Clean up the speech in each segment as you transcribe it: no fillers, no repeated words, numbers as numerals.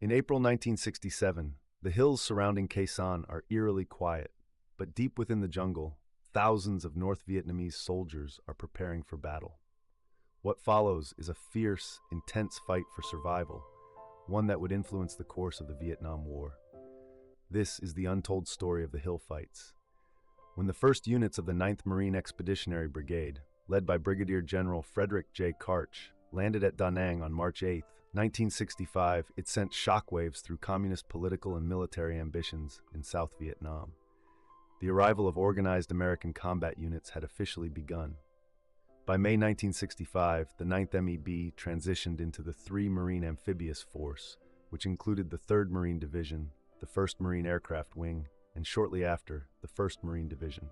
In April 1967, the hills surrounding Khe Sanh are eerily quiet, but deep within the jungle, thousands of North Vietnamese soldiers are preparing for battle. What follows is a fierce, intense fight for survival, one that would influence the course of the Vietnam War. This is the untold story of the hill fights. When the first units of the 9th Marine Expeditionary Brigade, led by Brigadier General Frederick J. Karch, landed at Da Nang on March 8, 1965, it sent shockwaves through communist political and military ambitions in South Vietnam. The arrival of organized American combat units had officially begun. By May 1965, the 9th MEB transitioned into the 3 Marine Amphibious Force, which included the 3rd Marine Division, the 1st Marine Aircraft Wing, and shortly after, the 1st Marine Division.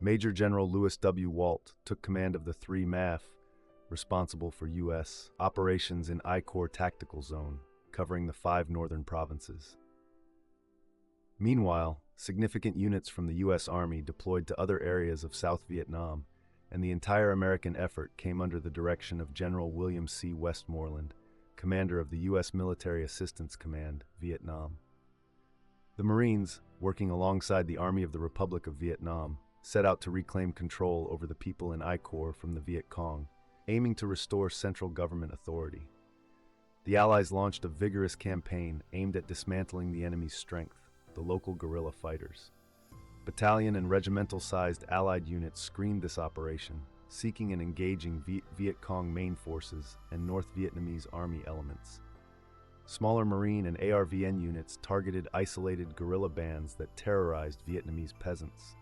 Major General Lewis W. Walt took command of the 3 MAF, responsible for U.S. operations in I Corps Tactical Zone, covering the 5 northern provinces. Meanwhile, significant units from the U.S. Army deployed to other areas of South Vietnam, and the entire American effort came under the direction of General William C. Westmoreland, commander of the U.S. Military Assistance Command, Vietnam. The Marines, working alongside the Army of the Republic of Vietnam, set out to reclaim control over the people in I Corps from the Viet Cong, aiming to restore central government authority. The Allies launched a vigorous campaign aimed at dismantling the enemy's strength, the local guerrilla fighters. Battalion and regimental-sized Allied units screened this operation, seeking and engaging Viet Cong main forces and North Vietnamese army elements. Smaller Marine and ARVN units targeted isolated guerrilla bands that terrorized Vietnamese peasants.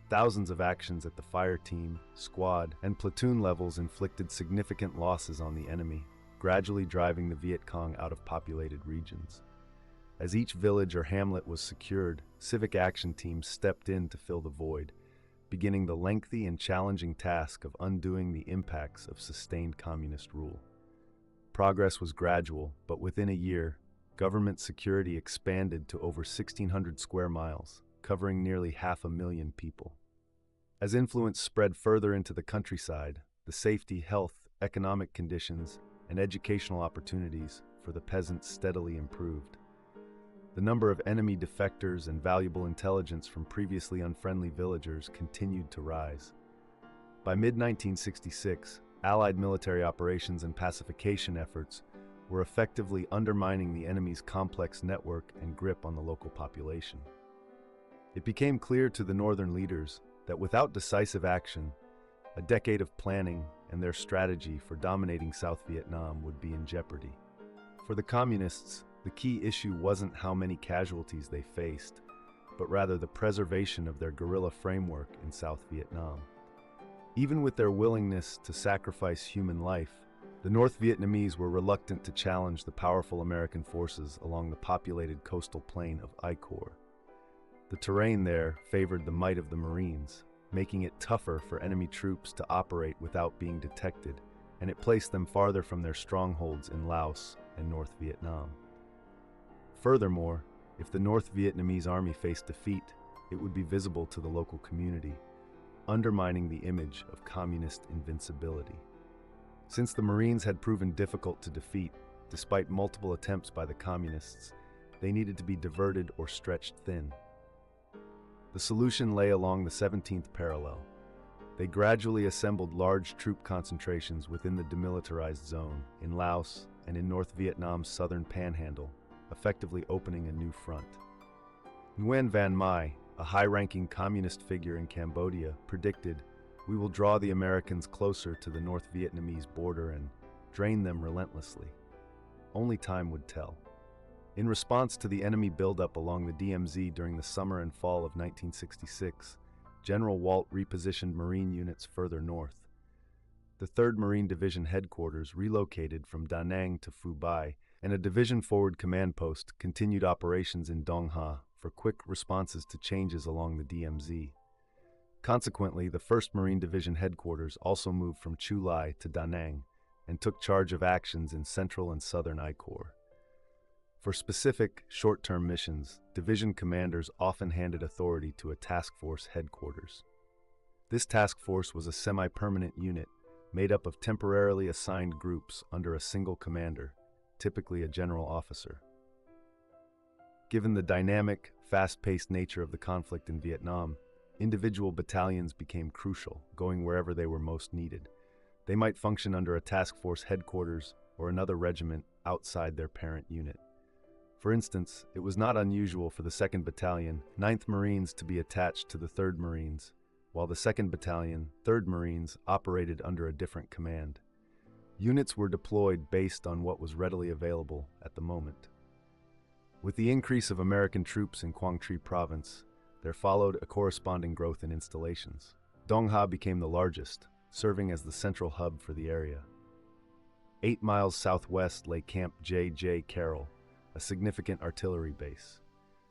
Thousands of actions at the fire team, squad, and platoon levels inflicted significant losses on the enemy, gradually driving the Viet Cong out of populated regions. As each village or hamlet was secured, civic action teams stepped in to fill the void, beginning the lengthy and challenging task of undoing the impacts of sustained communist rule. Progress was gradual, but within a year, government security expanded to over 1,600 square miles, covering nearly 500,000 people. As influence spread further into the countryside, the safety, health, economic conditions, and educational opportunities for the peasants steadily improved. The number of enemy defectors and valuable intelligence from previously unfriendly villagers continued to rise. By mid-1966, Allied military operations and pacification efforts were effectively undermining the enemy's complex network and grip on the local population. It became clear to the northern leaders that without decisive action, a decade of planning and their strategy for dominating South Vietnam would be in jeopardy. For the communists, the key issue wasn't how many casualties they faced, but rather the preservation of their guerrilla framework in South Vietnam. Even with their willingness to sacrifice human life, the North Vietnamese were reluctant to challenge the powerful American forces along the populated coastal plain of I Corps. The terrain there favored the might of the Marines, making it tougher for enemy troops to operate without being detected, and it placed them farther from their strongholds in Laos and North Vietnam. Furthermore, if the North Vietnamese army faced defeat, it would be visible to the local community, undermining the image of communist invincibility. Since the Marines had proven difficult to defeat, despite multiple attempts by the communists, they needed to be diverted or stretched thin. The solution lay along the 17th parallel. They gradually assembled large troop concentrations within the demilitarized zone in Laos and in North Vietnam's southern panhandle, effectively opening a new front. Nguyen Van Mai, a high-ranking communist figure in Cambodia, predicted, "We will draw the Americans closer to the North Vietnamese border and drain them relentlessly. Only time would tell." In response to the enemy buildup along the DMZ during the summer and fall of 1966, General Walt repositioned Marine units further north. The 3rd Marine Division headquarters relocated from Da Nang to Phu Bai, and a division forward command post continued operations in Dong Ha for quick responses to changes along the DMZ. Consequently, the 1st Marine Division headquarters also moved from Chu Lai to Da Nang and took charge of actions in central and southern I Corps. For specific, short-term missions, division commanders often handed authority to a task force headquarters. This task force was a semi-permanent unit made up of temporarily assigned groups under a single commander, typically a general officer. Given the dynamic, fast-paced nature of the conflict in Vietnam, individual battalions became crucial, going wherever they were most needed. They might function under a task force headquarters or another regiment outside their parent unit. For instance, it was not unusual for the 2nd Battalion, 9th Marines to be attached to the 3rd Marines, while the 2nd Battalion, 3rd Marines operated under a different command. Units were deployed based on what was readily available at the moment. With the increase of American troops in Quang Tri Province, there followed a corresponding growth in installations. Dong Ha became the largest, serving as the central hub for the area. 8 miles southwest lay Camp J.J. Carroll, a significant artillery base.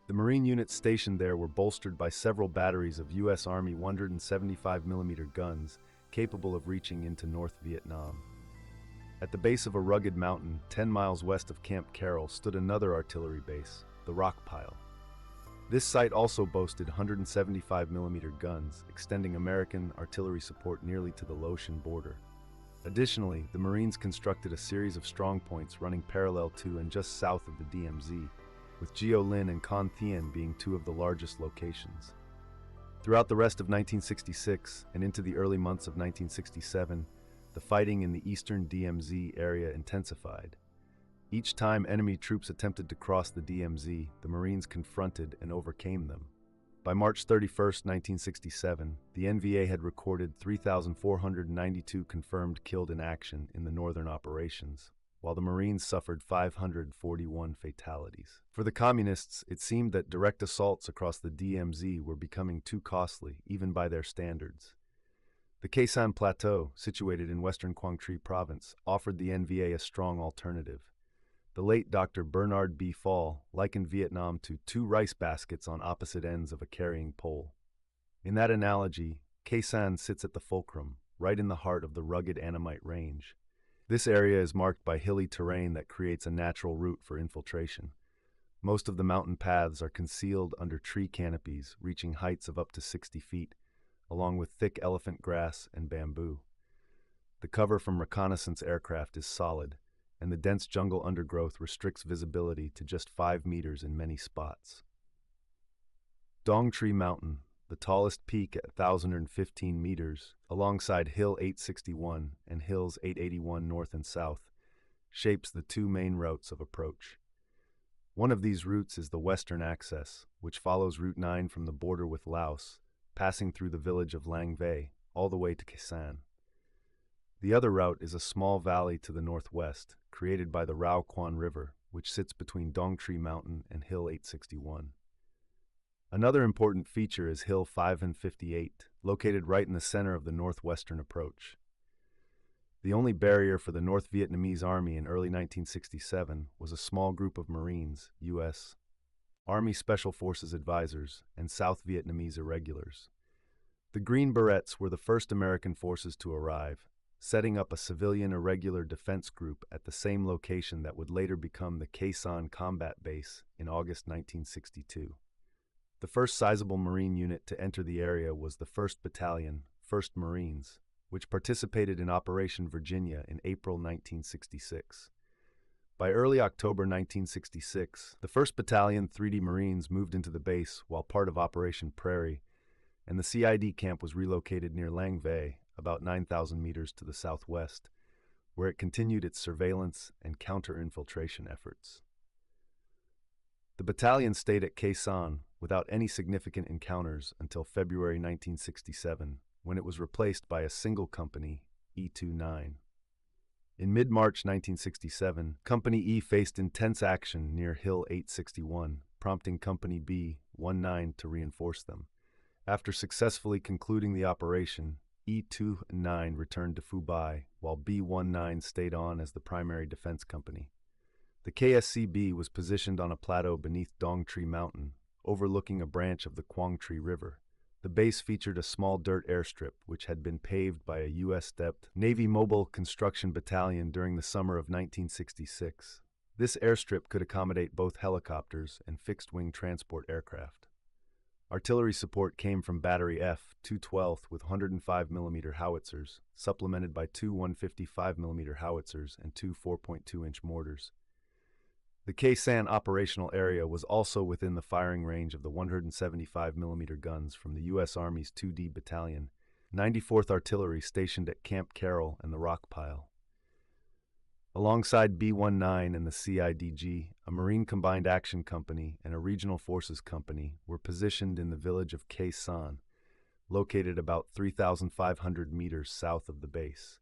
The Marine units stationed there were bolstered by several batteries of U.S. Army 175mm guns capable of reaching into North Vietnam. At the base of a rugged mountain 10 miles west of Camp Carroll stood another artillery base, the Rock Pile. This site also boasted 175mm guns, extending American artillery support nearly to the Laotian border. Additionally, the Marines constructed a series of strongpoints running parallel to and just south of the DMZ, with Gio Linh and Con Thien being two of the largest locations. Throughout the rest of 1966 and into the early months of 1967, the fighting in the eastern DMZ area intensified. Each time enemy troops attempted to cross the DMZ, the Marines confronted and overcame them. By March 31, 1967, the NVA had recorded 3,492 confirmed killed in action in the northern operations, while the Marines suffered 541 fatalities. For the Communists, it seemed that direct assaults across the DMZ were becoming too costly, even by their standards. The Khe Sanh Plateau, situated in western Quang Tri Province, offered the NVA a strong alternative. The late Dr. Bernard B. Fall likened Vietnam to two rice baskets on opposite ends of a carrying pole. In that analogy, Khe Sanh sits at the fulcrum, right in the heart of the rugged Annamite Range. This area is marked by hilly terrain that creates a natural route for infiltration. Most of the mountain paths are concealed under tree canopies reaching heights of up to 60 feet, along with thick elephant grass and bamboo. The cover from reconnaissance aircraft is solid, and the dense jungle undergrowth restricts visibility to just 5 meters in many spots. Dong Tri Mountain, the tallest peak at 1,015 meters, alongside Hill 861 and Hills 881 north and south, shapes the two main routes of approach. One of these routes is the western access, which follows Route 9 from the border with Laos, passing through the village of Lang Vey, all the way to Khe Sanh. The other route is a small valley to the northwest, created by the Rao Quan River, which sits between Dong Tri Mountain and Hill 861. Another important feature is Hill 558, located right in the center of the northwestern approach. The only barrier for the North Vietnamese Army in early 1967 was a small group of Marines, U.S. Army Special Forces advisors, and South Vietnamese irregulars. The Green Berets were the first American forces to arrive, setting up a civilian irregular defense group at the same location that would later become the Khe Sanh Combat Base in August 1962. The first sizable Marine unit to enter the area was the 1st Battalion, 1st Marines, which participated in Operation Virginia in April 1966. By early October 1966, the 1st Battalion 3D Marines moved into the base while part of Operation Prairie, and the CID camp was relocated near Lang Vey, about 9,000 meters to the southwest, where it continued its surveillance and counter-infiltration efforts. The battalion stayed at Khe Sanh without any significant encounters until February 1967, when it was replaced by a single company, E-29. In mid-March 1967, Company E faced intense action near Hill 861, prompting Company B-19 to reinforce them. After successfully concluding the operation, E-29 returned to Phu Bai, while B-19 stayed on as the primary defense company. The KSCB was positioned on a plateau beneath Dong Tri Mountain, overlooking a branch of the Quang Tri River. The base featured a small dirt airstrip which had been paved by a U.S.-stepped Navy Mobile Construction Battalion during the summer of 1966. This airstrip could accommodate both helicopters and fixed-wing transport aircraft. Artillery support came from Battery F, 212th with 105mm howitzers, supplemented by two 155mm howitzers and two 4.2-inch mortars. The Khe Sanh operational area was also within the firing range of the 175mm guns from the U.S. Army's 2D Battalion, 94th Artillery stationed at Camp Carroll and the Rock Pile. Alongside B-19 and the CIDG, a Marine Combined Action Company and a Regional Forces Company were positioned in the village of Khe Sanh, located about 3,500 meters south of the base.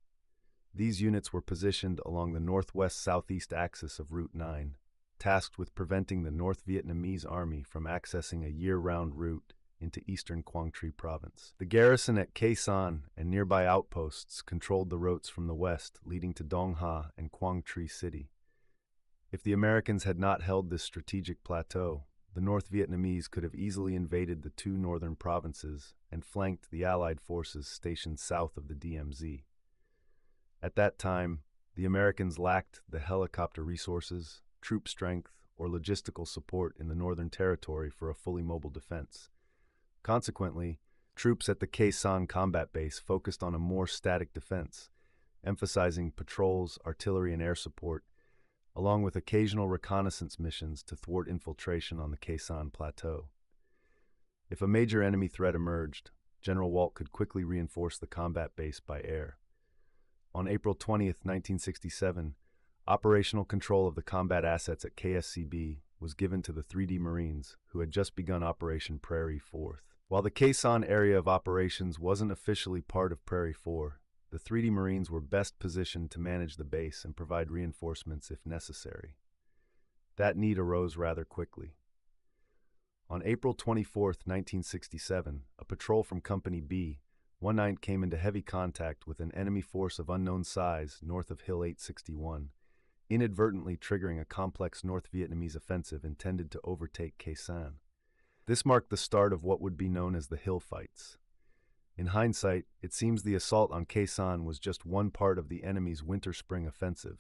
These units were positioned along the northwest-southeast axis of Route 9, tasked with preventing the North Vietnamese Army from accessing a year-round route into eastern Quang Tri Province. The garrison at Khe Sanh and nearby outposts controlled the routes from the west leading to Dong Ha and Quang Tri City. If the Americans had not held this strategic plateau, the North Vietnamese could have easily invaded the two northern provinces and flanked the Allied forces stationed south of the DMZ. At that time, the Americans lacked the helicopter resources, troop strength, or logistical support in the Northern Territory for a fully mobile defense. Consequently, troops at the Khe Sanh combat base focused on a more static defense, emphasizing patrols, artillery, and air support, along with occasional reconnaissance missions to thwart infiltration on the Khe Sanh Plateau. If a major enemy threat emerged, General Walt could quickly reinforce the combat base by air. On April 20, 1967, operational control of the combat assets at KSCB was given to the 3D Marines, who had just begun Operation Prairie 4th. While the Khe Sanh area of operations wasn't officially part of Prairie 4, the 3D Marines were best positioned to manage the base and provide reinforcements if necessary. That need arose rather quickly. On April 24, 1967, a patrol from Company B, 19 came into heavy contact with an enemy force of unknown size north of Hill 861, inadvertently triggering a complex North Vietnamese offensive intended to overtake Khe Sanh. This marked the start of what would be known as the Hill Fights. In hindsight, it seems the assault on Khe Sanh was just one part of the enemy's winter-spring offensive,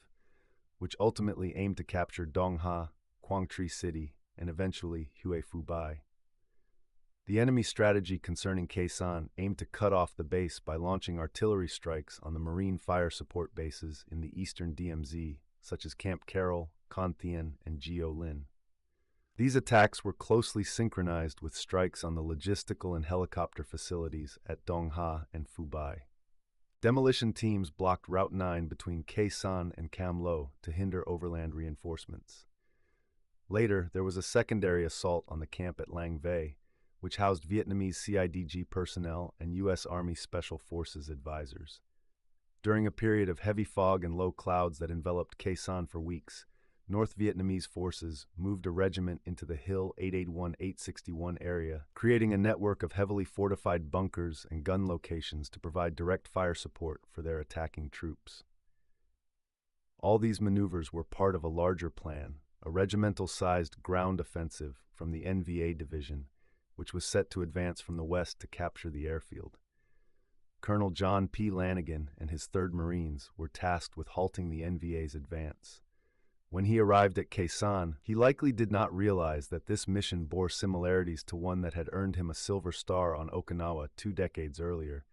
which ultimately aimed to capture Dong Ha, Quang Tri City, and eventually Hue Phu Bai. The enemy strategy concerning Khe Sanh aimed to cut off the base by launching artillery strikes on the Marine fire support bases in the eastern DMZ, such as Camp Carroll, Con Thien, and Gio Lin. These attacks were closely synchronized with strikes on the logistical and helicopter facilities at Dong Ha and Phu Bai. Demolition teams blocked Route 9 between Khe Sanh and Cam Lo to hinder overland reinforcements. Later, there was a secondary assault on the camp at Lang Vei, which housed Vietnamese CIDG personnel and U.S. Army Special Forces advisors. During a period of heavy fog and low clouds that enveloped Khe Sanh for weeks, North Vietnamese forces moved a regiment into the Hill 881-861 area, creating a network of heavily fortified bunkers and gun locations to provide direct fire support for their attacking troops. All these maneuvers were part of a larger plan, a regimental-sized ground offensive from the NVA division, which was set to advance from the west to capture the airfield. Colonel John P. Lanigan and his 3rd Marines were tasked with halting the NVA's advance. When he arrived at Khe Sanh, he likely did not realize that this mission bore similarities to one that had earned him a Silver Star on Okinawa 2 decades earlier,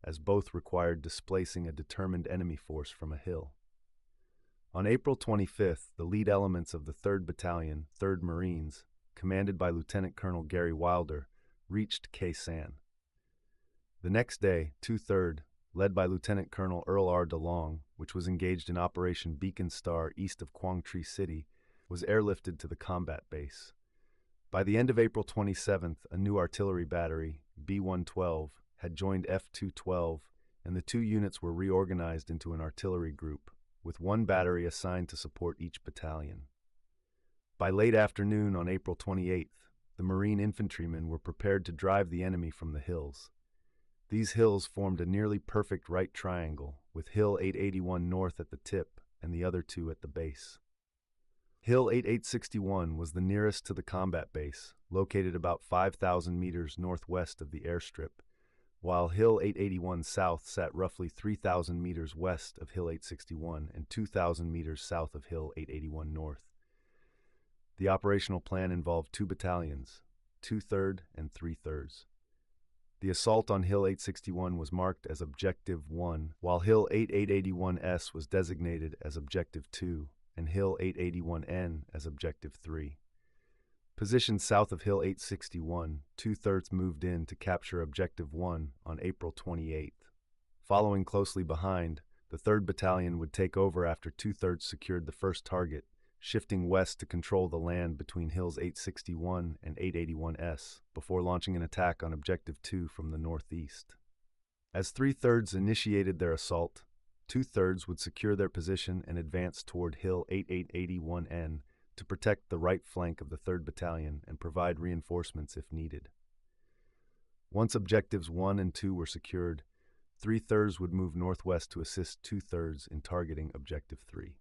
as both required displacing a determined enemy force from a hill. On April 25th, the lead elements of the 3rd Battalion, 3rd Marines, commanded by Lieutenant Colonel Gary Wilder, reached Khe Sanh. The next day, 2/3, led by Lieutenant Colonel Earl R. DeLong, which was engaged in Operation Beacon Star east of Quang Tri City, was airlifted to the combat base. By the end of April 27th, a new artillery battery, B-112, had joined F-212, and the 2 units were reorganized into an artillery group, with 1 battery assigned to support each battalion. By late afternoon on April 28th, the Marine infantrymen were prepared to drive the enemy from the hills. These hills formed a nearly perfect right triangle, with Hill 881 north at the tip and the other 2 at the base. Hill 8861 was the nearest to the combat base, located about 5,000 meters northwest of the airstrip, while Hill 881 South sat roughly 3,000 meters west of Hill 861 and 2,000 meters south of Hill 881 North. The operational plan involved 2 battalions, 2/3 and 3/3. The assault on Hill 861 was marked as Objective 1, while Hill 8881S was designated as Objective 2, and Hill 881N as Objective 3. Positioned south of Hill 861, 2/3 moved in to capture Objective 1 on April 28th. Following closely behind, the 3rd Battalion would take over after 2/3 secured the first target, shifting west to control the land between Hills 861 and 881S before launching an attack on Objective 2 from the northeast. As 3/3 initiated their assault, 2/3 would secure their position and advance toward Hill 8881N to protect the right flank of the 3rd Battalion and provide reinforcements if needed. Once Objectives 1 and 2 were secured, 3/3 would move northwest to assist 2/3 in targeting Objective 3.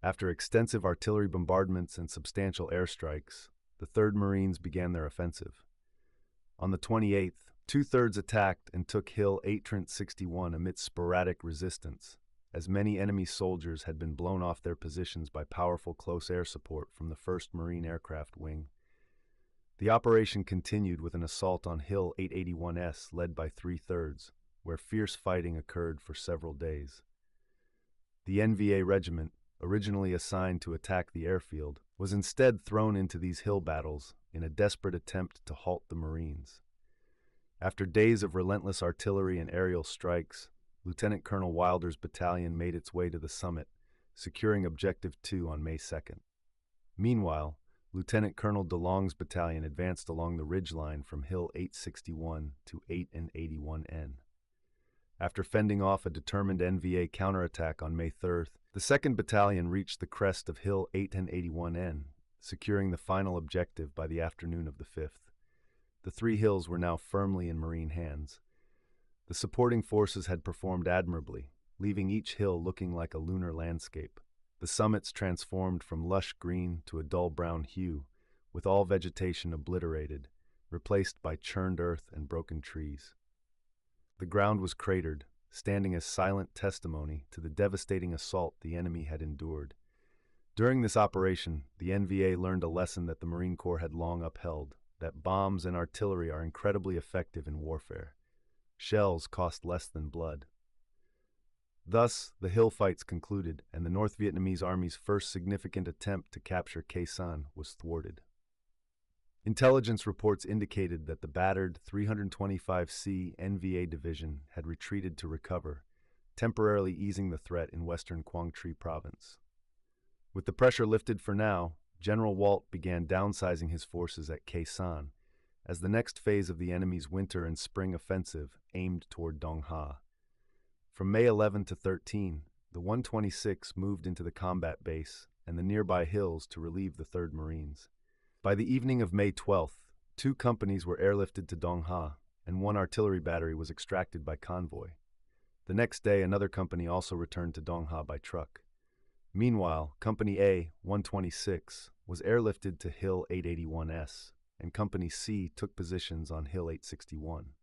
After extensive artillery bombardments and substantial airstrikes, the 3rd Marines began their offensive. On the 28th, 2/3 attacked and took Hill 861 amidst sporadic resistance, as many enemy soldiers had been blown off their positions by powerful close air support from the 1st Marine Aircraft Wing. The operation continued with an assault on Hill 881S led by 3/3, where fierce fighting occurred for several days. The NVA regiment, originally assigned to attack the airfield, was instead thrown into these hill battles in a desperate attempt to halt the Marines. After days of relentless artillery and aerial strikes, Lieutenant Colonel Wilder's battalion made its way to the summit, securing Objective 2 on May 2nd. Meanwhile, Lieutenant Colonel DeLong's battalion advanced along the ridgeline from Hill 861 to 881N. After fending off a determined NVA counterattack on May 3rd, the 2nd Battalion reached the crest of Hill 881N, securing the final objective by the afternoon of the 5th. The 3 hills were now firmly in Marine hands. The supporting forces had performed admirably, leaving each hill looking like a lunar landscape. The summits transformed from lush green to a dull brown hue, with all vegetation obliterated, replaced by churned earth and broken trees. The ground was cratered, standing as silent testimony to the devastating assault the enemy had endured. During this operation, the NVA learned a lesson that the Marine Corps had long upheld, that bombs and artillery are incredibly effective in warfare. Shells cost less than blood. Thus, the hill fights concluded, and the North Vietnamese Army's first significant attempt to capture Khe Sanh was thwarted. Intelligence reports indicated that the battered 325C NVA division had retreated to recover, temporarily easing the threat in western Quang Tri province. With the pressure lifted for now, General Walt began downsizing his forces at Khe Sanh, as the next phase of the enemy's winter and spring offensive aimed toward Dong Ha. From May 11 to 13, the 126 moved into the combat base and the nearby hills to relieve the 3rd Marines. By the evening of May 12th, 2 companies were airlifted to Dong Ha, and 1 artillery battery was extracted by convoy. The next day, another company also returned to Dong Ha by truck. Meanwhile, Company A, 126, was airlifted to Hill 881S, and Company C took positions on Hill 861.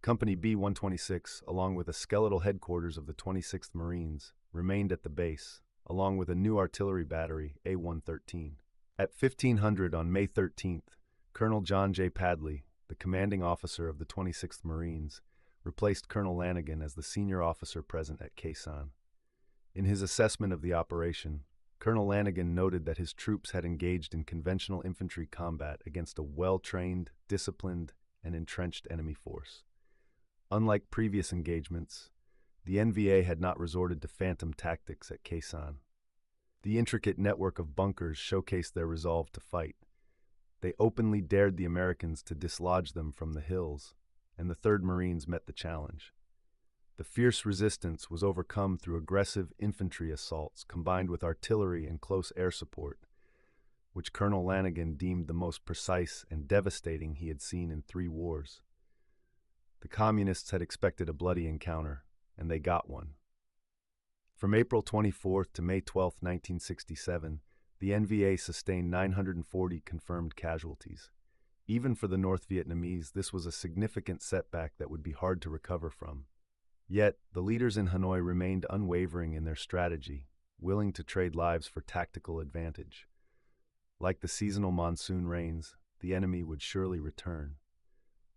Company B, 126, along with a skeletal headquarters of the 26th Marines, remained at the base, along with a new artillery battery, A-113. At 1500 on May 13th, Colonel John J. Padley, the commanding officer of the 26th Marines, replaced Colonel Lanigan as the senior officer present at Khe Sanh. In his assessment of the operation, Colonel Lanigan noted that his troops had engaged in conventional infantry combat against a well-trained, disciplined, and entrenched enemy force. Unlike previous engagements, the NVA had not resorted to phantom tactics at Khe Sanh. The intricate network of bunkers showcased their resolve to fight. They openly dared the Americans to dislodge them from the hills, and the 3rd Marines met the challenge. The fierce resistance was overcome through aggressive infantry assaults combined with artillery and close air support, which Colonel Lanigan deemed the most precise and devastating he had seen in 3 wars. The Communists had expected a bloody encounter, and they got one. From April 24th to May 12, 1967, the NVA sustained 940 confirmed casualties. Even for the North Vietnamese, this was a significant setback that would be hard to recover from. Yet, the leaders in Hanoi remained unwavering in their strategy, willing to trade lives for tactical advantage. Like the seasonal monsoon rains, the enemy would surely return.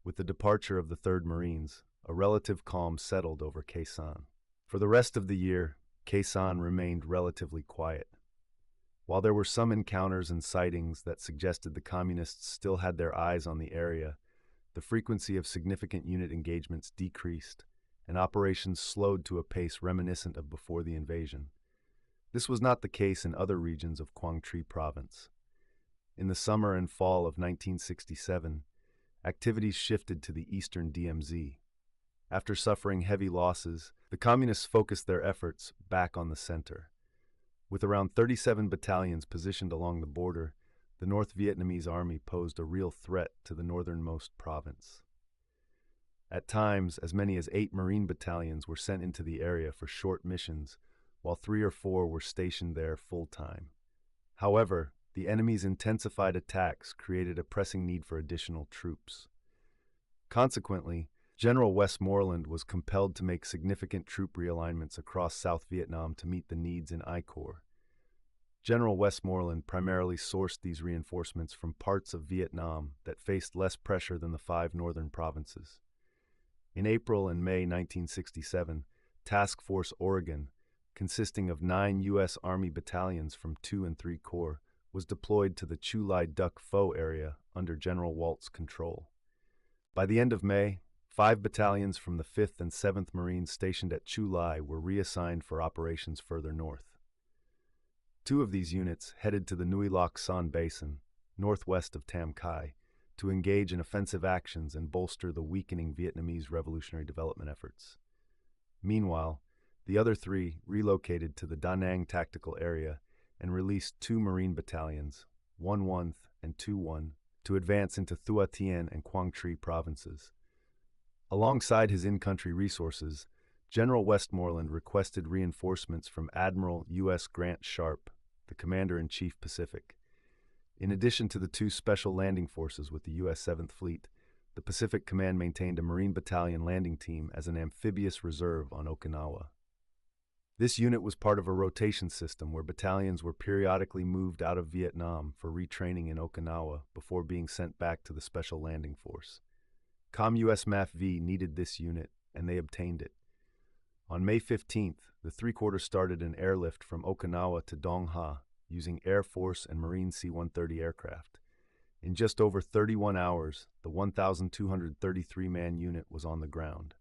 With the departure of the 3rd Marines, a relative calm settled over Khe Sanh. For the rest of the year, Khe Sanh remained relatively quiet. While there were some encounters and sightings that suggested the communists still had their eyes on the area, the frequency of significant unit engagements decreased, and operations slowed to a pace reminiscent of before the invasion. This was not the case in other regions of Quang Tri province. In the summer and fall of 1967, activities shifted to the eastern DMZ. After suffering heavy losses, the communists focused their efforts back on the center. With around 37 battalions positioned along the border, the North Vietnamese army posed a real threat to the northernmost province. At times, as many as 8 Marine battalions were sent into the area for short missions, while 3 or 4 were stationed there full-time. However, the enemy's intensified attacks created a pressing need for additional troops. Consequently, General Westmoreland was compelled to make significant troop realignments across South Vietnam to meet the needs in I Corps. General Westmoreland primarily sourced these reinforcements from parts of Vietnam that faced less pressure than the 5 northern provinces. In April and May 1967, Task Force Oregon, consisting of 9 U.S. Army battalions from 2 and 3 Corps, was deployed to the Chu Lai Duc Pho area under General Walt's control. By the end of May, 5 battalions from the 5th and 7th Marines stationed at Chu Lai were reassigned for operations further north. 2 of these units headed to the Nguy Loc Son Basin, northwest of Tam Khai, to engage in offensive actions and bolster the weakening Vietnamese revolutionary development efforts. Meanwhile, the other 3 relocated to the Da Nang tactical area and released 2 Marine battalions, 1/1 and 2/1, to advance into Thua Tien and Quang Tri provinces. Alongside his in-country resources, General Westmoreland requested reinforcements from Admiral U.S. Grant Sharp, the Commander-in-Chief Pacific. In addition to the 2 special landing forces with the U.S. 7th Fleet, the Pacific Command maintained a Marine Battalion landing team as an amphibious reserve on Okinawa. This unit was part of a rotation system where battalions were periodically moved out of Vietnam for retraining in Okinawa before being sent back to the Special Landing Force. COM-US MAF-V needed this unit, and they obtained it. On May 15th, the 3-quarter started an airlift from Okinawa to Dong Ha using Air Force and Marine C-130 aircraft. In just over 31 hours, the 1,233-man unit was on the ground.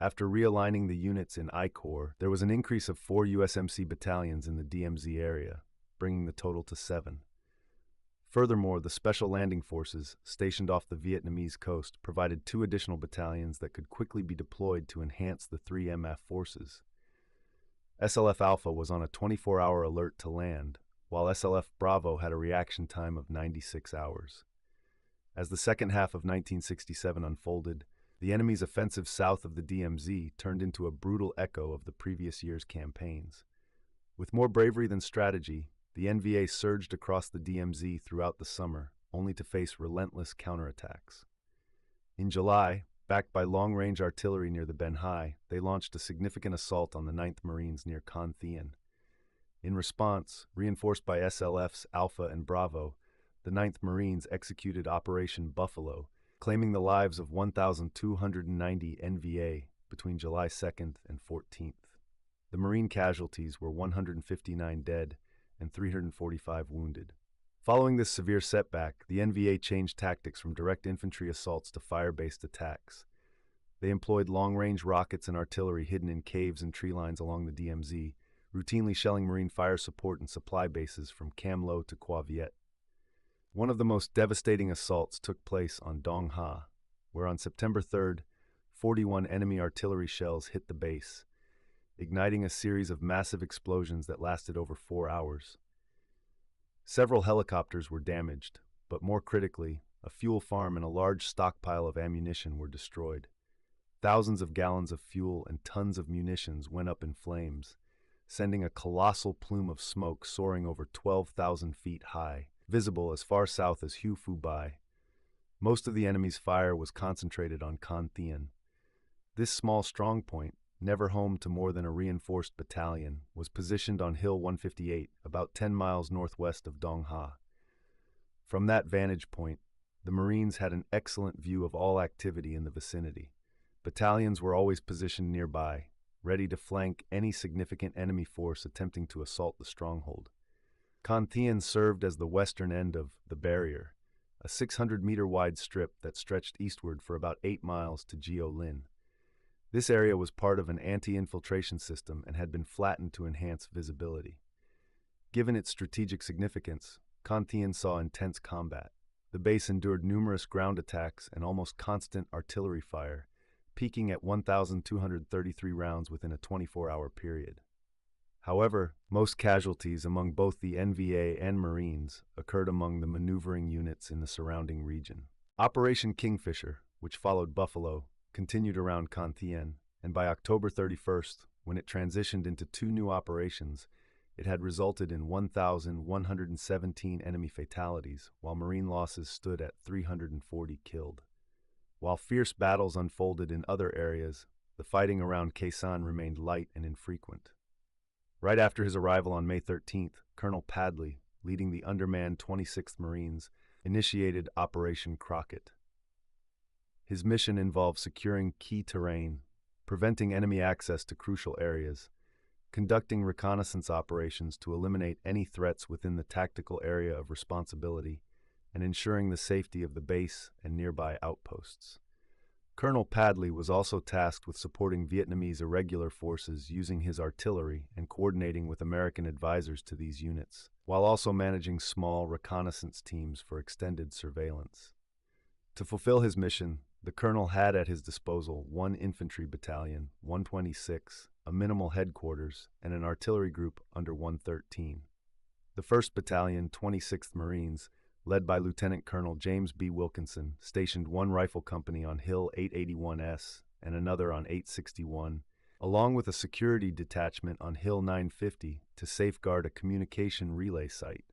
After realigning the units in I Corps, there was an increase of 4 USMC battalions in the DMZ area, bringing the total to 7. Furthermore, the Special Landing Forces, stationed off the Vietnamese coast, provided 2 additional battalions that could quickly be deployed to enhance the 3 MF forces. SLF Alpha was on a 24-hour alert to land, while SLF Bravo had a reaction time of 96 hours. As the second half of 1967 unfolded, the enemy's offensive south of the DMZ turned into a brutal echo of the previous year's campaigns. With more bravery than strategy, the NVA surged across the DMZ throughout the summer, only to face relentless counterattacks. In July, backed by long-range artillery near the Ben Hai, they launched a significant assault on the 9th Marines near Con Thien. In response, reinforced by SLFs Alpha and Bravo, the 9th Marines executed Operation Buffalo, claiming the lives of 1,290 NVA between July 2nd and 14th. The Marine casualties were 159 dead and 345 wounded. Following this severe setback, the NVA changed tactics from direct infantry assaults to fire-based attacks. They employed long-range rockets and artillery hidden in caves and tree lines along the DMZ, routinely shelling Marine fire support and supply bases from Cam Lo to Qua Viet. One of the most devastating assaults took place on Dong Ha, where on September 3rd, 41 enemy artillery shells hit the base, igniting a series of massive explosions that lasted over 4 hours. Several helicopters were damaged, but more critically, a fuel farm and a large stockpile of ammunition were destroyed. Thousands of gallons of fuel and tons of munitions went up in flames, sending a colossal plume of smoke soaring over 12,000 feet high, visible as far south as Hue Phu Bai. Most of the enemy's fire was concentrated on Con Thien. This small strongpoint, never home to more than a reinforced battalion, was positioned on Hill 158, about 10 miles northwest of Dong Ha. From that vantage point, the Marines had an excellent view of all activity in the vicinity. Battalions were always positioned nearby, ready to flank any significant enemy force attempting to assault the stronghold. Khe Sanh served as the western end of the barrier, a 600-meter-wide strip that stretched eastward for about 8 miles to Gio Linh. This area was part of an anti-infiltration system and had been flattened to enhance visibility. Given its strategic significance, Khe Sanh saw intense combat. The base endured numerous ground attacks and almost constant artillery fire, peaking at 1,233 rounds within a 24-hour period. However, most casualties among both the NVA and Marines occurred among the maneuvering units in the surrounding region. Operation Kingfisher, which followed Buffalo, continued around Khe Sanh, and by October 31st, when it transitioned into 2 new operations, it had resulted in 1,117 enemy fatalities, while Marine losses stood at 340 killed. While fierce battles unfolded in other areas, the fighting around Khe Sanh remained light and infrequent. Right after his arrival on May 13th, Colonel Padley, leading the undermanned 26th Marines, initiated Operation Crockett. His mission involved securing key terrain, preventing enemy access to crucial areas, conducting reconnaissance operations to eliminate any threats within the tactical area of responsibility, and ensuring the safety of the base and nearby outposts. Colonel Padley was also tasked with supporting Vietnamese irregular forces using his artillery and coordinating with American advisors to these units, while also managing small reconnaissance teams for extended surveillance. To fulfill his mission, the colonel had at his disposal 1 infantry battalion, 126, a minimal headquarters, and an artillery group under 113. The 1st Battalion, 26th Marines, led by Lieutenant Colonel James B. Wilkinson, stationed 1 rifle company on Hill 881S and another on 861, along with a security detachment on Hill 950 to safeguard a communication relay site.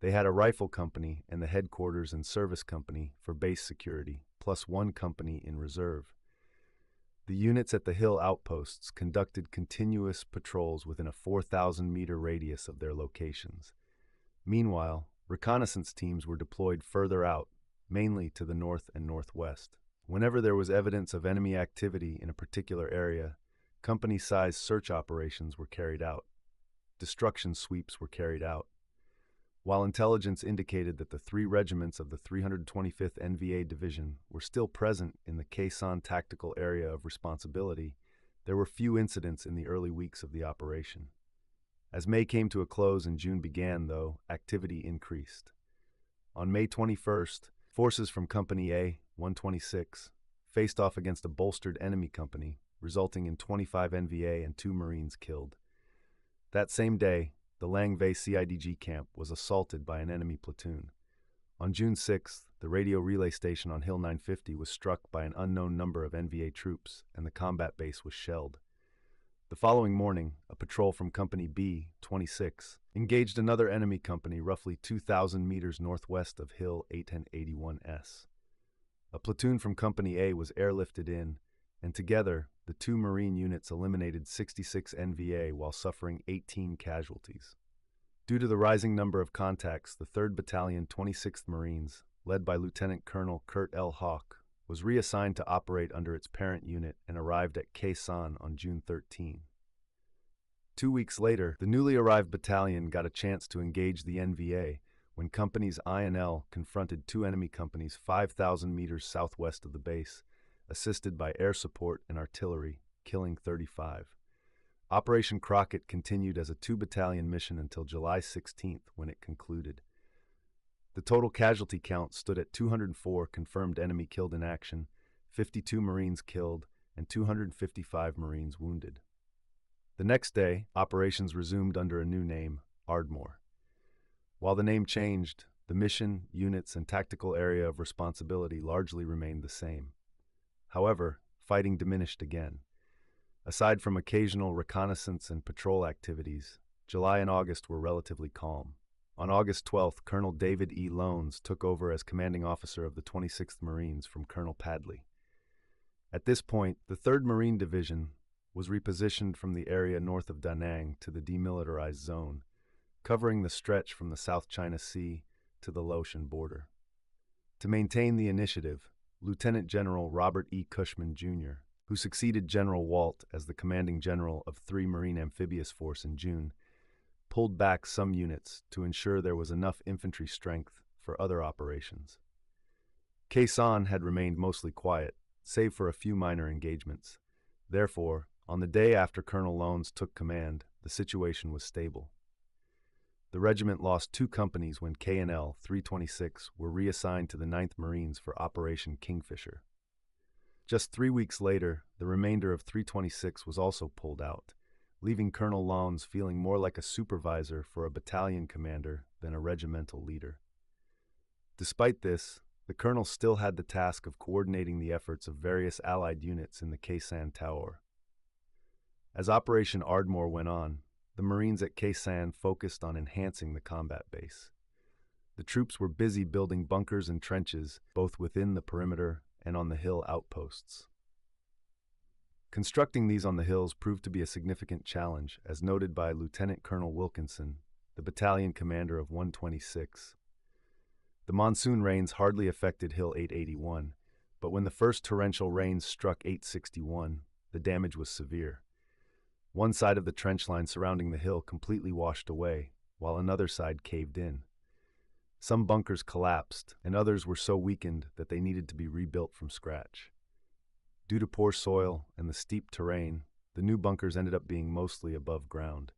They had a rifle company and the headquarters and service company for base security, plus 1 company in reserve. The units at the hill outposts conducted continuous patrols within a 4,000-meter radius of their locations. Meanwhile, reconnaissance teams were deployed further out, mainly to the north and northwest. Whenever there was evidence of enemy activity in a particular area, company-sized search operations were carried out. Destruction sweeps were carried out. While intelligence indicated that the 3 regiments of the 325th NVA Division were still present in the Khe Sanh tactical area of responsibility, there were few incidents in the early weeks of the operation. As May came to a close and June began, though, activity increased. On May 21st, forces from Company A, 126, faced off against a bolstered enemy company, resulting in 25 NVA and 2 Marines killed. That same day, the Lang Vei CIDG camp was assaulted by an enemy platoon. On June 6th, the radio relay station on Hill 950 was struck by an unknown number of NVA troops, and the combat base was shelled. The following morning, a patrol from Company B, 26, engaged another enemy company roughly 2,000 meters northwest of Hill 881S. A platoon from Company A was airlifted in, and together, the 2 Marine units eliminated 66 NVA while suffering 18 casualties. Due to the rising number of contacts, the 3rd Battalion, 26th Marines, led by Lieutenant Colonel Kurt L. Hawk, was reassigned to operate under its parent unit and arrived at Khe Sanh on June 13. 2 weeks later, the newly arrived battalion got a chance to engage the NVA when companies I and L confronted 2 enemy companies 5,000 meters southwest of the base, assisted by air support and artillery, killing 35. Operation Crockett continued as a 2-battalion mission until July 16th, when it concluded. The total casualty count stood at 204 confirmed enemy killed in action, 52 Marines killed, and 255 Marines wounded. The next day, operations resumed under a new name, Ardmore. While the name changed, the mission, units, and tactical area of responsibility largely remained the same. However, fighting diminished again. Aside from occasional reconnaissance and patrol activities, July and August were relatively calm. On August 12th, Colonel David E. Lones took over as commanding officer of the 26th Marines from Colonel Padley. At this point, the 3rd Marine Division was repositioned from the area north of Da Nang to the demilitarized zone, covering the stretch from the South China Sea to the Laotian border. To maintain the initiative, Lieutenant General Robert E. Cushman, Jr., who succeeded General Walt as the commanding general of 3 Marine Amphibious Force in June, pulled back some units to ensure there was enough infantry strength for other operations. Khe Sanh had remained mostly quiet, save for a few minor engagements. Therefore, on the day after Colonel Lones took command, the situation was stable. The regiment lost 2 companies when KNL 326 were reassigned to the 9th Marines for Operation Kingfisher. Just 3 weeks later, the remainder of 326 was also pulled out, leaving Colonel Lones feeling more like a supervisor for a battalion commander than a regimental leader. Despite this, the colonel still had the task of coordinating the efforts of various Allied units in the Khe Sanh Tower. As Operation Ardmore went on, the Marines at Khe Sanh focused on enhancing the combat base. The troops were busy building bunkers and trenches, both within the perimeter and on the hill outposts. Constructing these on the hills proved to be a significant challenge, as noted by Lieutenant Colonel Wilkinson, the battalion commander of 126. The monsoon rains hardly affected Hill 881, but when the first torrential rains struck 861, the damage was severe. One side of the trench line surrounding the hill completely washed away, while another side caved in. Some bunkers collapsed, and others were so weakened that they needed to be rebuilt from scratch. Due to poor soil and the steep terrain, the new bunkers ended up being mostly above ground.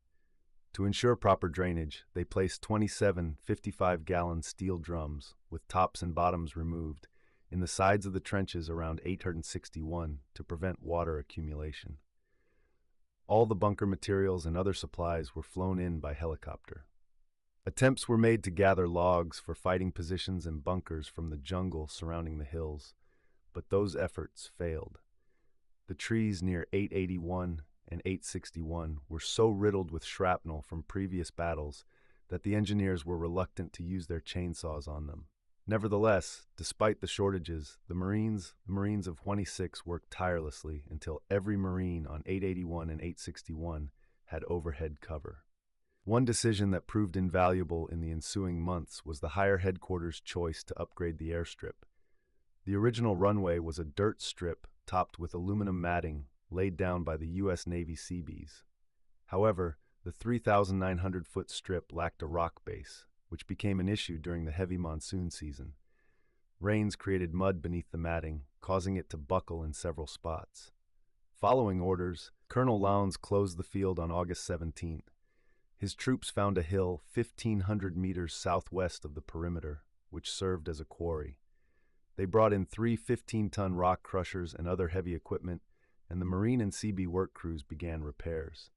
To ensure proper drainage, they placed 27 55-gallon steel drums, with tops and bottoms removed, in the sides of the trenches around 861 to prevent water accumulation. All the bunker materials and other supplies were flown in by helicopter. Attempts were made to gather logs for fighting positions and bunkers from the jungle surrounding the hills, but those efforts failed. The trees near 881 and 861 were so riddled with shrapnel from previous battles that the engineers were reluctant to use their chainsaws on them. Nevertheless, despite the shortages, the Marines of 26 worked tirelessly until every Marine on 881 and 861 had overhead cover. One decision that proved invaluable in the ensuing months was the higher headquarters' choice to upgrade the airstrip. The original runway was a dirt strip topped with aluminum matting laid down by the U.S. Navy Seabees. However, the 3,900-foot strip lacked a rock base, which became an issue during the heavy monsoon season. Rains created mud beneath the matting, causing it to buckle in several spots. Following orders, Colonel Lowndes closed the field on August 17th. His troops found a hill 1,500 meters southwest of the perimeter, which served as a quarry. They brought in 3 15-ton rock crushers and other heavy equipment, and the Marine and Seabee work crews began repairs.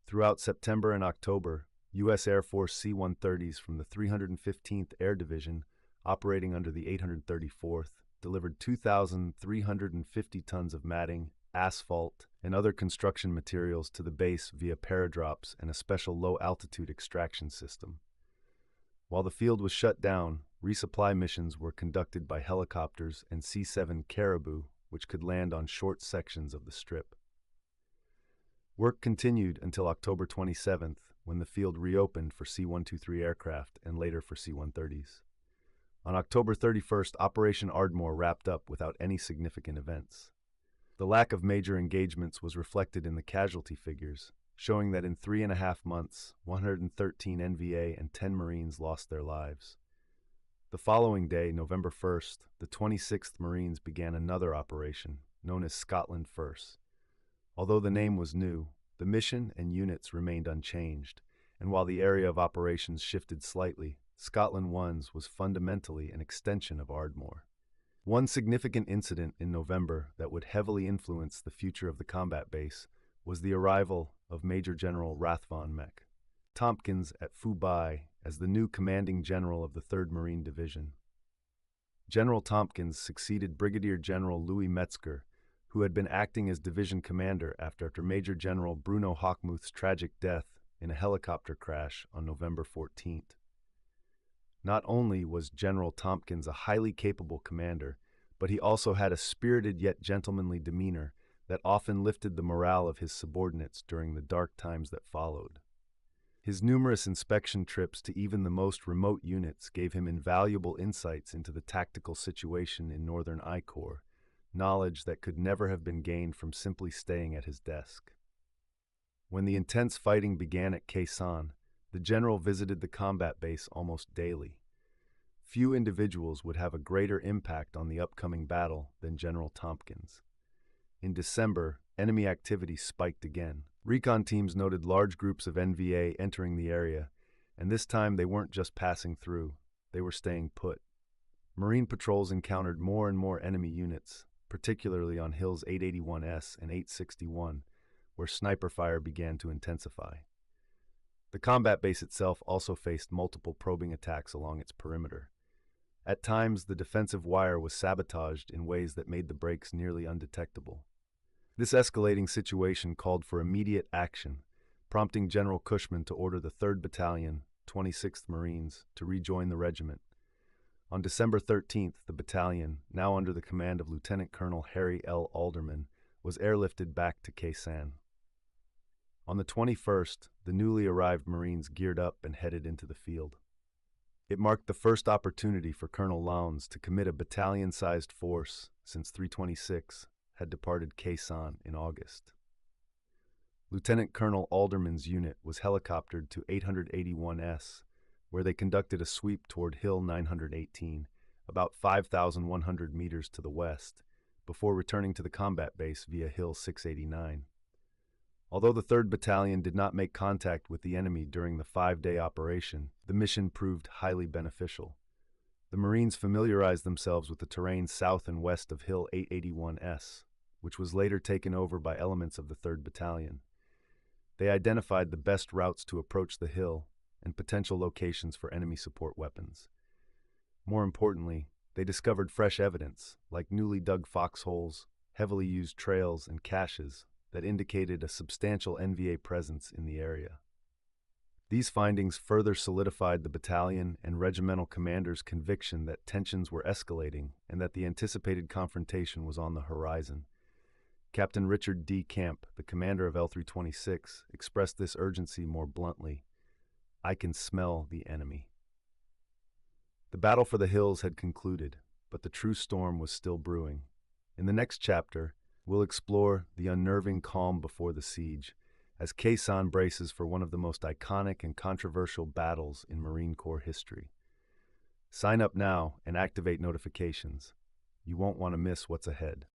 Throughout September and October, U.S. Air Force C-130s from the 315th Air Division, operating under the 834th, delivered 2,350 tons of matting, asphalt, and other construction materials to the base via paradrops and a special low-altitude extraction system. While the field was shut down, resupply missions were conducted by helicopters and C-7 Caribou, which could land on short sections of the strip. Work continued until October 27th, when the field reopened for C-123 aircraft and later for C-130s. On October 31st, Operation Ardmore wrapped up without any significant events. The lack of major engagements was reflected in the casualty figures, showing that in 3.5 months, 113 NVA and 10 Marines lost their lives. The following day, November 1st, the 26th Marines began another operation, known as Scotland First. Although the name was new, the mission and units remained unchanged, and while the area of operations shifted slightly, Scotland One's was fundamentally an extension of Ardmore. One significant incident in November that would heavily influence the future of the combat base was the arrival of Major General Rathvon Mek Tompkins at Phu Bai as the new commanding general of the 3rd Marine Division. General Tompkins succeeded Brigadier General Louis Metzger, who had been acting as division commander after Major General Bruno Hochmuth's tragic death in a helicopter crash on November 14th. Not only was General Tompkins a highly capable commander, but he also had a spirited yet gentlemanly demeanor that often lifted the morale of his subordinates during the dark times that followed. His numerous inspection trips to even the most remote units gave him invaluable insights into the tactical situation in Northern I Corps, knowledge that could never have been gained from simply staying at his desk. When the intense fighting began at Khe Sanh, the general visited the combat base almost daily. Few individuals would have a greater impact on the upcoming battle than General Tompkins. In December, enemy activity spiked again. Recon teams noted large groups of NVA entering the area, and this time they weren't just passing through, they were staying put. Marine patrols encountered more and more enemy units, particularly on Hills 881S and 861, where sniper fire began to intensify. The combat base itself also faced multiple probing attacks along its perimeter. At times, the defensive wire was sabotaged in ways that made the breaks nearly undetectable. This escalating situation called for immediate action, prompting General Cushman to order the 3rd Battalion, 26th Marines, to rejoin the regiment. On December 13th, the battalion, now under the command of Lieutenant Colonel Harry L. Alderman, was airlifted back to Khe Sanh. On the 21st, the newly arrived Marines geared up and headed into the field. It marked the first opportunity for Colonel Lowndes to commit a battalion-sized force since 326 had departed Khe Sanh in August. Lieutenant Colonel Alderman's unit was helicoptered to 881S, where they conducted a sweep toward Hill 918, about 5,100 meters to the west, before returning to the combat base via Hill 689. Although the 3rd Battalion did not make contact with the enemy during the 5-day operation, the mission proved highly beneficial. The Marines familiarized themselves with the terrain south and west of Hill 881S, which was later taken over by elements of the 3rd Battalion. They identified the best routes to approach the hill and potential locations for enemy support weapons. More importantly, they discovered fresh evidence, like newly dug foxholes, heavily used trails, and caches that indicated a substantial NVA presence in the area. These findings further solidified the battalion and regimental commander's conviction that tensions were escalating and that the anticipated confrontation was on the horizon. Captain Richard D. Camp, the commander of L326, expressed this urgency more bluntly. "I can smell the enemy." The battle for the hills had concluded, but the true storm was still brewing. In the next chapter, we'll explore the unnerving calm before the siege, as Khe Sanh braces for one of the most iconic and controversial battles in Marine Corps history. Sign up now and activate notifications. You won't want to miss what's ahead.